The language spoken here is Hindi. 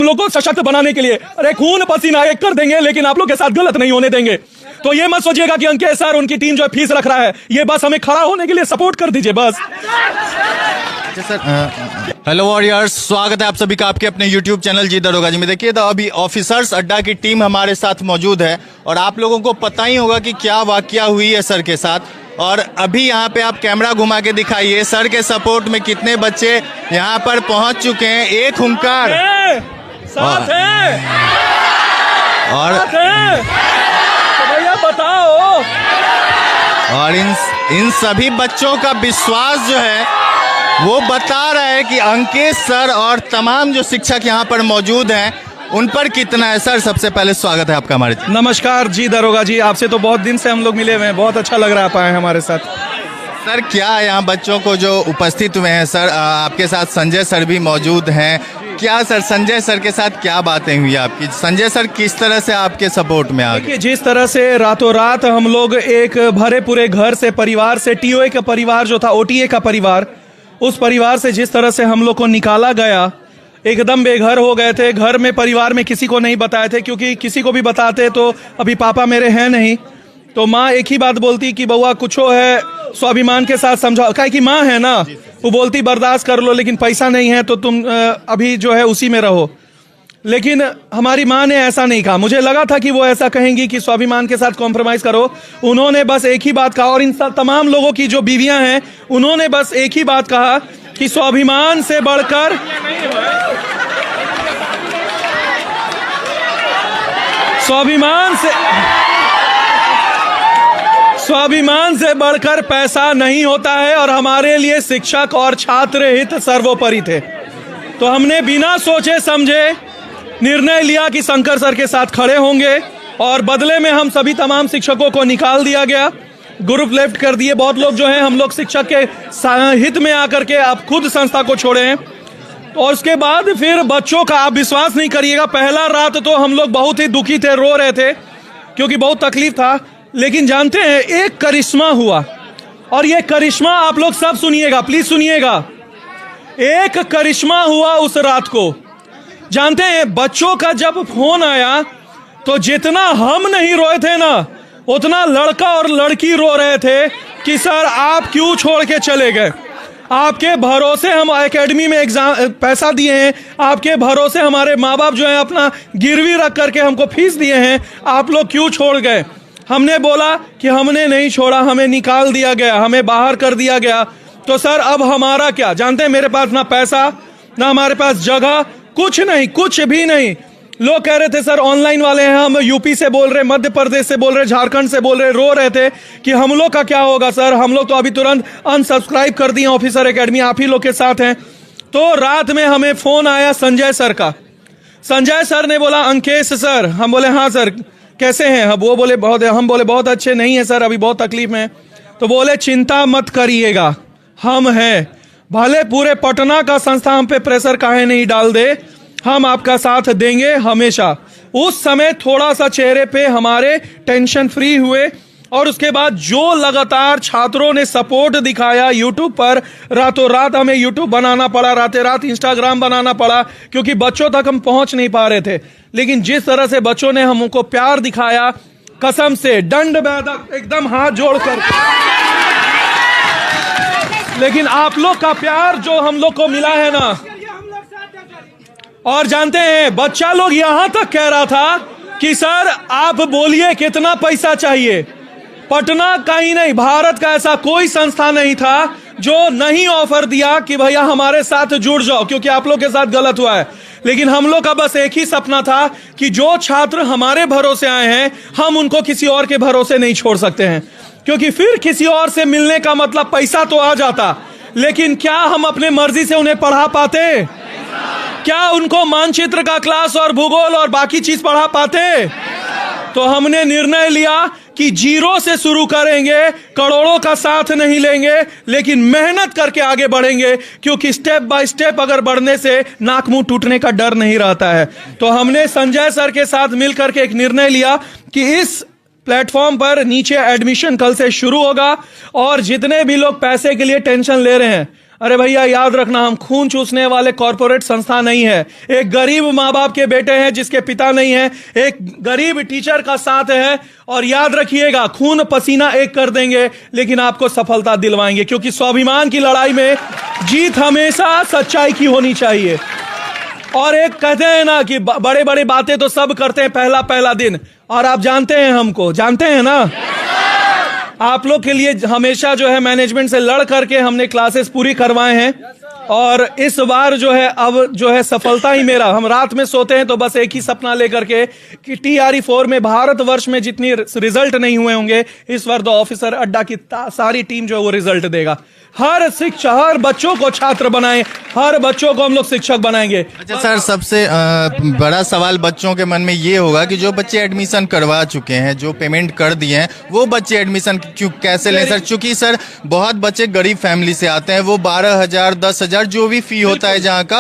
लोग को सशक्त बनाने के लिए। अरे खून पसीना एक कर देंगे, लेकिन आप लोग के साथ गलत नहीं होने देंगे। तो ये मत सोचिएगा कि अंकेश सर उनकी टीम जो है फीस रख रहा है, ये बस हमें खड़ा होने के लिए सपोर्ट कर दीजिए बस। हेलो वॉरियर्स, स्वागत है आप सभी का आपके अपने यूट्यूब चैनल जी दरोगा जी में। देखिए तो अभी ऑफिसर्स अड्डा की टीम हमारे साथ मौजूद है और आप लोगों को पता ही होगा कि क्या वाकया हुई है सर के साथ। और अभी यहाँ पे आप कैमरा घुमा के दिखाइए सर के सपोर्ट में कितने बच्चे यहाँ पर पहुंच चुके हैं। एक हुंकार साथ है और तो भैया बताओ। और इन सभी बच्चों का विश्वास जो है वो बता रहा है कि अंकेश सर और तमाम जो शिक्षक यहाँ पर मौजूद हैं उन पर कितना है। सर सबसे पहले स्वागत है आपका हमारे। नमस्कार जी दरोगा जी, आपसे तो बहुत दिन से हम लोग मिले हुए हैं, बहुत अच्छा लग रहा है आप आए हमारे साथ। सर क्या है यहाँ बच्चों को जो उपस्थित हुए हैं सर, आपके साथ संजय सर भी मौजूद हैं। क्या सर संजय सर के साथ क्या बातें हुई आपकी? संजय सर किस तरह से आपके सपोर्ट में आ गए? जिस तरह से रातों रात हम लोग एक भरे पूरे घर से, परिवार से, टीओए का परिवार जो था, ओटीए का परिवार, उस परिवार से जिस तरह से हम लोग को निकाला गया, एकदम बेघर हो गए थे। घर में परिवार में किसी को नहीं बताए थे, क्योंकि किसी को भी बताते तो अभी पापा मेरे हैं नहीं, तो माँ एक ही बात बोलती कि बउआ कुछो है स्वाभिमान के साथ समझाओ, काहे कि माँ है ना, वो बोलती बर्दाश्त कर लो, लेकिन पैसा नहीं है तो तुम अभी जो है उसी में रहो। लेकिन हमारी माँ ने ऐसा नहीं कहा। मुझे लगा था कि वो ऐसा कहेंगी कि स्वाभिमान के साथ कॉम्प्रोमाइज करो। उन्होंने बस एक ही बात कहा, और इन तमाम लोगों की जो बीवियां हैं उन्होंने बस एक ही बात कहा कि स्वाभिमान से बढ़कर स्वाभिमान से बढ़कर पैसा नहीं होता है, और हमारे लिए शिक्षक और छात्र हित सर्वोपरि थे। तो हमने बिना सोचे समझे निर्णय लिया कि शंकर सर के साथ खड़े होंगे, और बदले में हम सभी तमाम शिक्षकों को निकाल दिया गया, ग्रुप लेफ्ट कर दिए। बहुत लोग जो हैं हम लोग शिक्षक के हित में आकर के आप खुद संस्था को छोड़े हैं। और उसके बाद फिर बच्चों का आप विश्वास नहीं करिएगा, पहला रात तो हम लोग बहुत ही दुखी थे, रो रहे थे क्योंकि बहुत तकलीफ था। लेकिन जानते हैं एक करिश्मा हुआ, और ये करिश्मा आप लोग सब सुनिएगा, प्लीज सुनिएगा। एक करिश्मा हुआ उस रात को। जानते हैं बच्चों का जब फोन आया तो जितना हम नहीं रोए थे ना, उतना लड़का और लड़की रो रहे थे कि सर आप क्यों छोड़ के चले गए, आपके भरोसे हम एकेडमी में एग्जाम पैसा दिए हैं, आपके भरोसे हमारे माँ बाप जो है अपना गिरवी रख करके हमको फीस दिए हैं, आप लोग क्यों छोड़ गए। हमने बोला कि हमने नहीं छोड़ा, हमें निकाल दिया गया, हमें बाहर कर दिया गया। तो सर अब हमारा क्या? जानते हैं मेरे पास ना पैसा, ना हमारे पास जगह, कुछ नहीं, कुछ भी नहीं। लोग कह रहे थे सर ऑनलाइन वाले हैं, हम यूपी से बोल रहे, मध्य प्रदेश से बोल रहे, झारखंड से बोल रहे, रो रहे थे कि हम लोग का क्या होगा। सर हम लोग तो अभी तुरंत अनसब्सक्राइब कर दिए ऑफिसर एकेडमी, आप ही लोग के साथ हैं। तो रात में हमें फोन आया संजय सर का। संजय सर ने बोला अंकेश सर, हम बोले हाँ सर कैसे हैं? वो बोले बहुत, हम बोले बहुत अच्छे नहीं है सर, अभी बहुत तकलीफ में। तो बोले चिंता मत करिएगा, हम हैं, भले पूरे पटना का संस्था हम पे प्रेशर काहे नहीं डाल दे, हम आपका साथ देंगे हमेशा। उस समय थोड़ा सा चेहरे पे हमारे टेंशन फ्री हुए, और उसके बाद जो लगातार छात्रों ने सपोर्ट दिखाया यूट्यूब पर, रातों रात हमें यूट्यूब बनाना पड़ा, रातें रात इंस्टाग्राम बनाना पड़ा, क्योंकि बच्चों तक हम पहुंच नहीं पा रहे थे। लेकिन जिस तरह से बच्चों ने हमको प्यार दिखाया, कसम से दंड बैठक एकदम हाथ जोड़कर, लेकिन आप लोग का प्यार जो हम लोग को मिला है ना, और जानते हैं बच्चा लोग यहां तक कह रहा था कि सर आप बोलिए कितना पैसा चाहिए। पटना का ही नहीं, भारत का ऐसा कोई संस्था नहीं था जो नहीं ऑफर दिया कि भैया हमारे साथ जुड़ जाओ, क्योंकि आप लोग के साथ गलत हुआ है। लेकिन हम लोग का बस एक ही सपना था कि जो छात्र हमारे भरोसे आए हैं, हम उनको किसी और के भरोसे नहीं छोड़ सकते हैं, क्योंकि फिर किसी और से मिलने का मतलब पैसा तो आ जाता, लेकिन क्या हम अपने मर्जी से उन्हें पढ़ा पाते? क्या उनको मानचित्र का क्लास और भूगोल और बाकी चीज पढ़ा पाते? तो हमने निर्णय लिया कि जीरो से शुरू करेंगे, करोड़ों का साथ नहीं लेंगे, लेकिन मेहनत करके आगे बढ़ेंगे, क्योंकि स्टेप बाय स्टेप अगर बढ़ने से नाक मुंह टूटने का डर नहीं रहता है। तो हमने संजय सर के साथ मिलकर के एक निर्णय लिया कि इस प्लेटफॉर्म पर नीचे एडमिशन कल से शुरू होगा, और जितने भी लोग पैसे के लिए टेंशन ले रहे हैं, अरे भैया याद रखना, हम खून चूसने वाले कॉरपोरेट संस्था नहीं है। एक गरीब माँ बाप के बेटे हैं जिसके पिता नहीं है, एक गरीब टीचर का साथ है, और याद रखिएगा खून पसीना एक कर देंगे लेकिन आपको सफलता दिलवाएंगे, क्योंकि स्वाभिमान की लड़ाई में जीत हमेशा सच्चाई की होनी चाहिए। और एक कहते हैं ना कि बड़े बड़े बातें तो सब करते हैं पहला पहला दिन, और आप जानते हैं, हमको जानते हैं ना, आप लोग के लिए हमेशा जो है मैनेजमेंट से लड़ करके हमने क्लासेस पूरी करवाए हैं, और इस बार जो है अब जो है सफलता ही मेरा, हम रात में सोते हैं तो बस एक ही सपना लेकर के कि TRE4 में भारतवर्ष में जितनी रिजल्ट नहीं हुए होंगे, इस बार द ऑफिसर अड्डा की सारी टीम जो है वो रिजल्ट देगा। हर शिक्षा, हर बच्चों को छात्र बनाए, हर बच्चों को हम लोग शिक्षक बनाएंगे। अच्छा सर, सबसे बड़ा सवाल बच्चों के मन में ये होगा कि जो बच्चे एडमिशन करवा चुके हैं, जो पेमेंट कर दिए हैं, वो बच्चे एडमिशन क्यों कैसे लें सर? क्योंकि सर बहुत बच्चे गरीब फैमिली से आते हैं, वो 12,000 10,000 जो भी फी होता है जहाँ का,